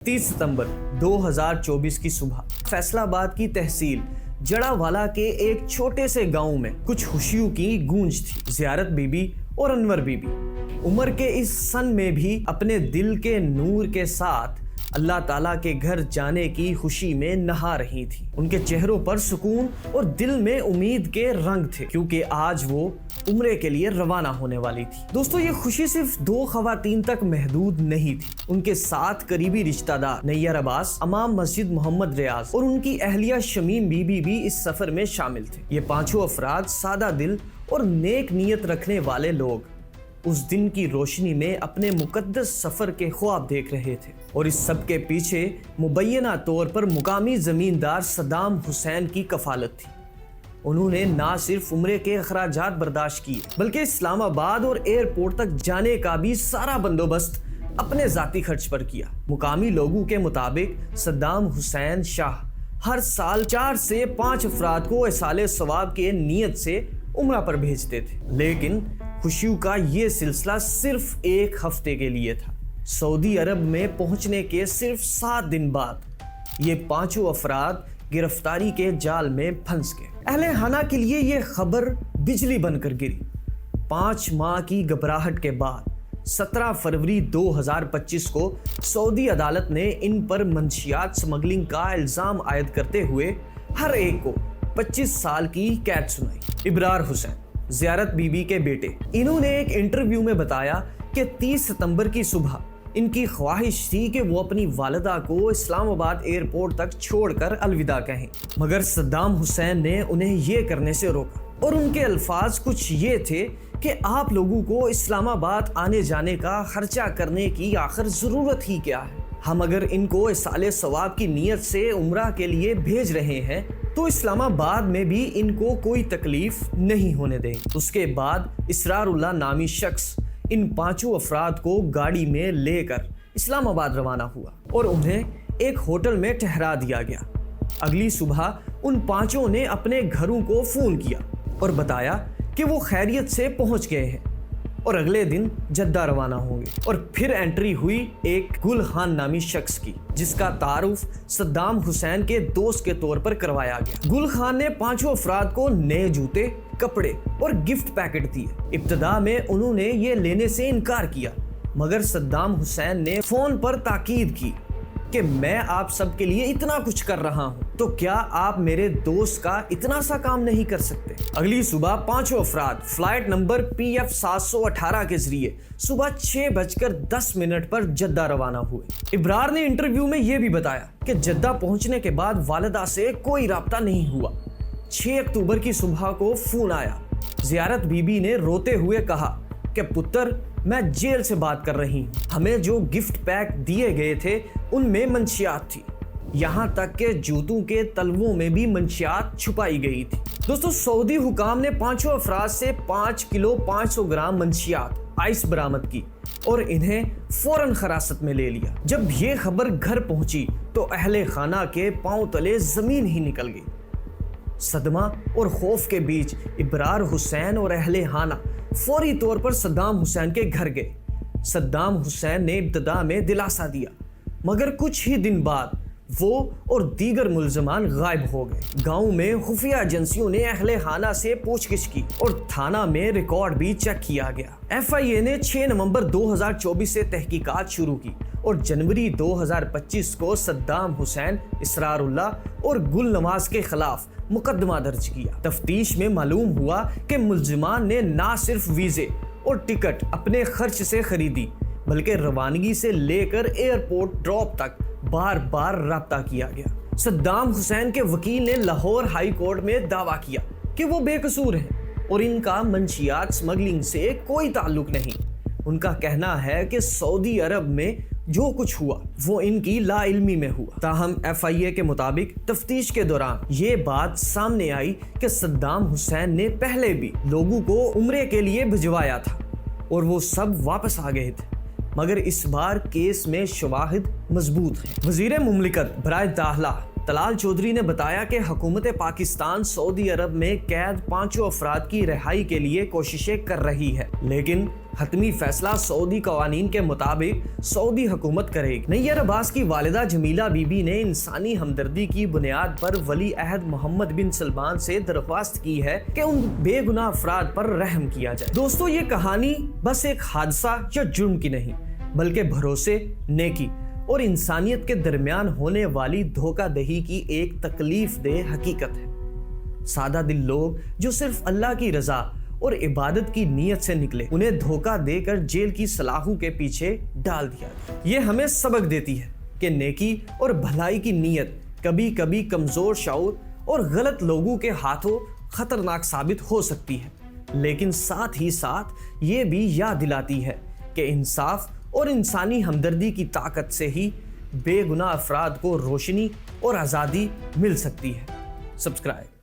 30 सितंबर 2024 की सुबह फैसलाबाद की तहसील जड़ावाला के एक छोटे से गांव में कुछ खुशियों की गूंज थी। ज़ियारत बीबी और अनवर बीबी उम्र के इस सन में भी अपने दिल के नूर के साथ अल्लाह ताला के घर जाने की खुशी में नहा रही थी। उनके चेहरों पर सुकून और दिल में उम्मीद के रंग थे, क्योंकि आज वो उम्रे के लिए रवाना होने वाली थी। दोस्तों, ये खुशी सिर्फ दो खवातीन तक महदूद नहीं थी। उनके साथ करीबी रिश्तेदार नैयर अब्बास, इमाम मस्जिद मोहम्मद रियाज और उनकी अहलिया शमीम बीबी भी इस सफर में शामिल थे। ये पांचों अफराद सादा दिल और नेक नीयत रखने वाले लोग उस दिन की रोशनी में अपने मुकद्दस सफर के ख्वाब देख रहे थे, और इस सब के पीछे मुबैना तौर पर मुकामी जमींदार सद्दाम हुसैन की कफालत थी। उन्होंने ना सिर्फ उम्रे के अखराजात बर्दाश्त किए, बल्कि इस्लामाबाद और एयरपोर्ट तक जाने का भी सारा बंदोबस्त अपने जाती खर्च पर किया। मुकामी लोगों के मुताबिक सद्दाम हुसैन शाह हर साल 4 से 5 अफराद को इसाले सवाब के नियत से उम्रा पर भेजते थे, लेकिन खुशियों का ये सिलसिला सिर्फ एक हफ्ते के लिए था। सऊदी अरब में पहुंचने के सिर्फ 7 दिन बाद ये पांचों अफराद गिरफ्तारी के जाल में फंस गए। अहले खाना के लिए ये खबर बिजली बनकर गिरी। 5 माह की घबराहट के बाद 17 फरवरी 2025 को सऊदी अदालत ने इन पर मंशियात स्मगलिंग का इल्जाम आयद करते हुए हर एक को 25 साल की कैद सुनाई। इब्रार हुसैन, ज़ियारत बीबी के बेटे, इन्होंने एक इंटरव्यू में बताया कि 30 सितंबर की सुबह इनकी ख्वाहिश थी कि वो अपनी वालिदा को इस्लामाबाद एयरपोर्ट तक छोड़कर अलविदा कहें, मगर सद्दाम हुसैन ने उन्हें ये करने से रोका। और उनके अल्फाज कुछ ये थे कि आप लोगों को इस्लामाबाद आने जाने का खर्चा करने की आखिर ज़रूरत ही क्या है? हम अगर इनको इसाले सवाब की नीयत से उम्रा के लिए भेज रहे हैं तो इस्लामाबाद में भी इनको कोई तकलीफ नहीं होने देंगे। उसके बाद इसरारुल्लाह नामी शख्स इन पांचों अफराद को गाड़ी में लेकर इस्लामाबाद रवाना हुआ और उन्हें एक होटल में ठहरा दिया गया। अगली सुबह उन पांचों ने अपने घरों को फ़ोन किया और बताया कि वो खैरियत से पहुंच गए हैं और अगले दिन जद्दा रवाना होंगे। और फिर एंट्री हुई एक गुल खान नामी शख्स की, जिसका तारुफ सद्दाम हुसैन के दोस्त के तौर पर करवाया गया। गुल खान ने पांचों अफराद को नए जूते, कपड़े और गिफ्ट पैकेट दिए। इब्तदा में उन्होंने ये लेने से इनकार किया, मगर सद्दाम हुसैन ने फोन पर ताकीद की कि मैं आप सबके लिए इतना कुछ कर रहा हूं, तो क्या आप मेरे दोस्त का इतना सा काम नहीं कर सकते? अगली सुबह पांचों अफराद फ्लाइट नंबर PF 718 के जरिए सुबह 6:10 पर जद्दा रवाना हुए। इब्रार ने इंटरव्यू में यह भी बताया कि जद्दा पहुंचने के बाद वालिदा से कोई राब्ता नहीं हुआ। 6 अक्टूबर की सुबह को फोन आया। ज़ियारत बीबी ने रोते हुए कहा कि पुत्र, मैं जेल से बात कर रही हूँ। हमें जो गिफ्ट पैक दिए गए थे उनमें मंशियात थी, यहाँ तक के जूतों के तलवों में भी मंशियात छुपाई गई थी। दोस्तों, सऊदी हुकाम ने पांचों अफराद से 5 किलो 500 ग्राम मंशियात आइस बरामद की और इन्हें फौरन हिरासत में ले लिया। जब ये खबर घर पहुंची तो अहले खाना के पांव तले जमीन ही निकल गई। सदमा और खौफ के बीच इब्रार हुसैन और अहले खाना फौरी तौर पर सद्दाम हुसैन के घर गए। सद्दाम हुसैन ने इब्तदा में दिलासा दिया, मगर कुछ ही दिन बाद वो और दीगर मुल्ज़मान गायब हो गए। गांव में खुफिया एजेंसियों ने अहले खाना से पूछगिछ की और थाना में रिकॉर्ड भी चेक किया गया। FIA ने 6 नवंबर 2024 से तहकीकात शुरू की और जनवरी 2025 को सद्दाम हुसैन, इसरारुल्लाह और गुल नवाज के खिलाफ मुकदमा दर्ज किया। तफ्तीश में मालूम हुआ कि मुल्ज़िमान ने ना सिर्फ वीज़े और टिकट अपने खर्च से खरीदी, बल्कि रवानगी से लेकर एयरपोर्ट ड्रॉप तक बार बार राब्ता किया गया। सद्दाम हुसैन के वकील ने लाहौर हाई कोर्ट में दावा किया कि वो बेकसूर हैं और इनका मंशियात स्मगलिंग से कोई ताल्लुक नहीं। उनका कहना है कि सऊदी अरब में जो कुछ हुआ वो इनकी लाइल्मी में हुआ। ताहम FIA के मुताबिक तफ्तीश के दौरान ये बात सामने आई कि सद्दाम हुसैन ने पहले भी लोगों को उम्रे के लिए भिजवाया था और वो सब वापस आ गए थे, मगर इस बार केस में शवाहिद मजबूत हैं। वज़ीर मुमलिकत बराए दाखिला तलाल चौधरी ने बताया कि हुकूमत पाकिस्तान सऊदी अरब में कैद पांचों अफराद की रिहाई के लिए कोशिशें कर रही है, लेकिन حتمی فیصلہ سعودی قوانین کے مطابق سعودی حکومت کرے گی۔ نیّر عباس کی والدہ جمیلہ بی بی نے انسانی ہمدردی کی بنیاد پر ولی عہد محمد بن سلمان سے درخواست کی ہے کہ ان بے گناہ افراد پر رحم کیا جائے۔ دوستو، یہ کہانی بس ایک حادثہ یا جرم کی نہیں، بلکہ بھروسے، نیکی اور انسانیت کے درمیان ہونے والی دھوکہ دہی کی ایک تکلیف دہ حقیقت ہے۔ سادہ دل لوگ جو صرف اللہ کی رضا اور عبادت کی نیت سے نکلے، انہیں دھوکہ دے کر جیل کی سلاخوں کے پیچھے ڈال دیا۔ یہ ہمیں سبق دیتی ہے کہ نیکی اور بھلائی کی نیت کبھی کبھی کمزور شعور اور غلط لوگوں کے ہاتھوں خطرناک ثابت ہو سکتی ہے، لیکن ساتھ ہی ساتھ یہ بھی یاد دلاتی ہے کہ انصاف اور انسانی ہمدردی کی طاقت سے ہی بے گناہ افراد کو روشنی اور آزادی مل سکتی ہے۔ سبسکرائب